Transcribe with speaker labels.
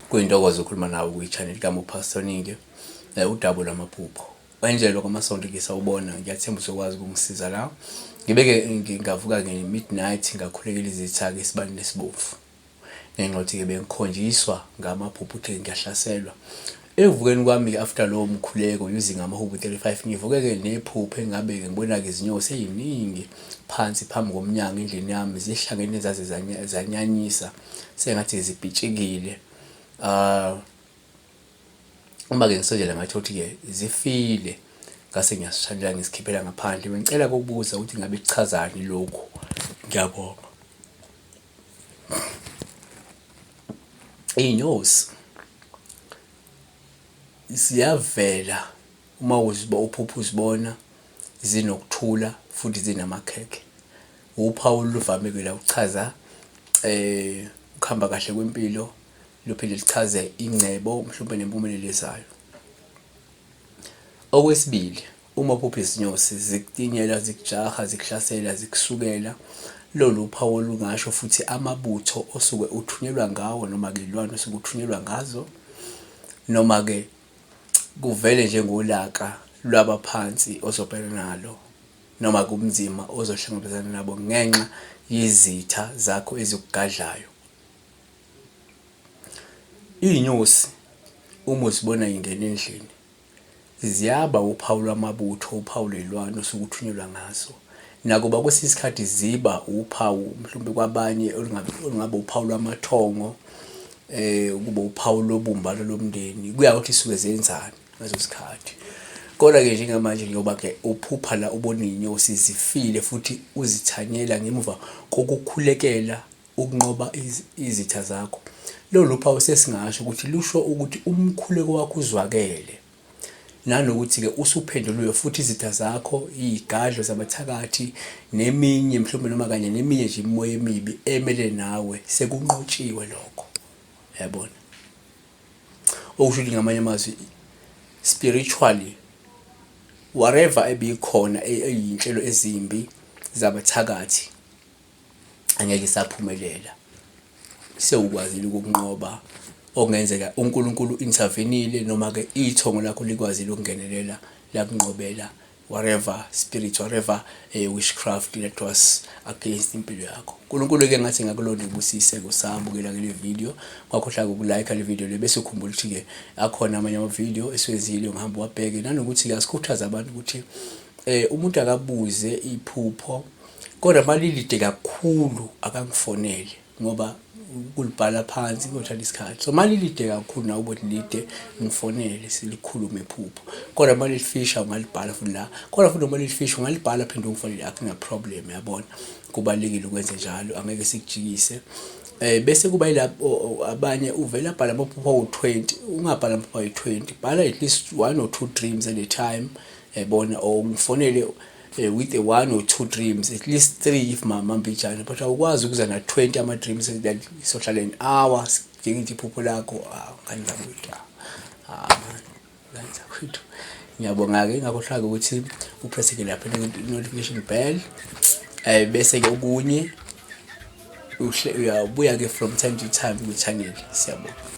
Speaker 1: Kuyintokozo ukukhuluma nawe kwi-channel kaMupastor Ningi udaba lwamaphupho. Kanjalo kwamasonto ngisawubona, ngiyathemba uzokwazi ukungisiza la. Ngingavuka nge-midnight ngakhulekela izitha-ke esibalini esibovu. Ngenxa yokuthi-ke bengikhonjiswa ngamaphupho ukuthi ngiyahlaselwa. Ekuvukeni kwami-ke after lowo mkhuleko using amahubo 35 ngivuke-ke nephupho engabe-ke ngibona-ke izinyosi ey'ningi phansi phambi komnyango endlini yami zihlangene zaze zanyanyisa sengathi zibhitshikile. Uma-ke ngisondela ngathola ukuthi-ke zifile, ngase ngiyasishalela ngisikhiphela ngaphandle. Bengicela ukubuza ukuthi ngabe kuchazani lokhu. Ngiyabonga. Iy'nyosi ziyavela uma uphupha uzibona zinokuthula futhi zinamakhekhe. Uphawu oluvame-ke la ukuchaza ukuhamba kahle kwempilo, luphinde lichaze ingcebo mhlawumbe nempumelelo ezayo. Okwesibili, uma uphupha izinyosi zikutinyela, zikujaha, zikuhlasela, zikusukela, lolu uphawu olungasho futhi amabutho osuke uthunyelwa ngawo, noma-ke iy'lwane osuke uthunyelwa ngazo, noma-ke kuvele njengolaka lwabaphansi ozobhekana nalo, noma kubunzima ozohlangabezana nabo ngenxa yezitha zakho ezikugadlayo. Iy'nyosi uma uzibona yingena endlini ziyaba uphawu lwamabutho, uphawu lwey'lwane osuke uthunyelwa ngazo. Nakuba kwesinye isikhathi ziba uphawu mhlawumbe kwabanye olungaba uphawu lwamathongo, kube uphawu lobumbano lomndeni, kuya ukuthi isuke zenzani ngaleso sikhathi. Kodwa-ke njengamanje njengoba-ke uphupha la ubona iy'nyosi zifile futhi uzithanyela ngemuva kokukhulekela ukunqoba izitha zakho. Lolu uphawu sesingasho ukuthi lusho ukuthi umkhuleko wakho uzwakele, nanokuthi-ke usuphendulwe futhi izitha zakho, iy'gadlo zabathakathi neminye mhlawumbe noma kanye neminye nje imimoya emibi emele nawe sekunqotshiwe lokho. Yabona? Okusho ukuthi ngamanye amazwi spiritually whatever ebikhona ey'nhlelo ezimbi zabathakathi angeke isaphumelela. Sewukwazile ukunqoba, okungenzeka uNkulunkulu intervenile, noma-ke ithongo lakho likwazile ukungenelela lakunqobela whatever spirit, whatever witchcraft that was against impilo yakho. uNkulunkulu-ke ngathi ngakulona ibusiseko sabukela kule video. Ungakhohlwa ukulike le video le bese ukhumbula ukuthi-ke akhona amanye amavidiyo esiwezile ongahamba wabheke, nanokuthi-ke asikhuthaze abantu ukuthi umuntu akabuze iphupho kodwa malilide kakhulu akangifonele, ngoba kulibhala phansi kuyothatha isikhathi. So malilide kakhulu nawe ubothi lide ngifonele silikhulume iphupho. Kodwa malilifisha ungalibhala futhi la. Kodwa futhi uma lilifisha ungalibhala phinde ungifonele, akuna problem. Yabona? Kubalulekile ukwenze njalo, angeke sikujikise. Bese kuba yilapho abanye uvela bhala amaphupho awu-20, ungabhala amaphupho ayi-20, bhala at least 1 or 2 dreams at a time. Yabona? Or ngifonele with a 1 or 2 dreams, at least 3 if mambijana, but awukwazi ukuza na 20 ama-dreams that sohlala an hour sidinga iphupho lakho. Ngani zakwethu. Ngiyabonga-ke, ngakhohlwa-ke ukuthi upress-ke lapha i-notification bell. Bese-ke okunye uyabuya-ke from time to time kwi-channel. Siyabonga.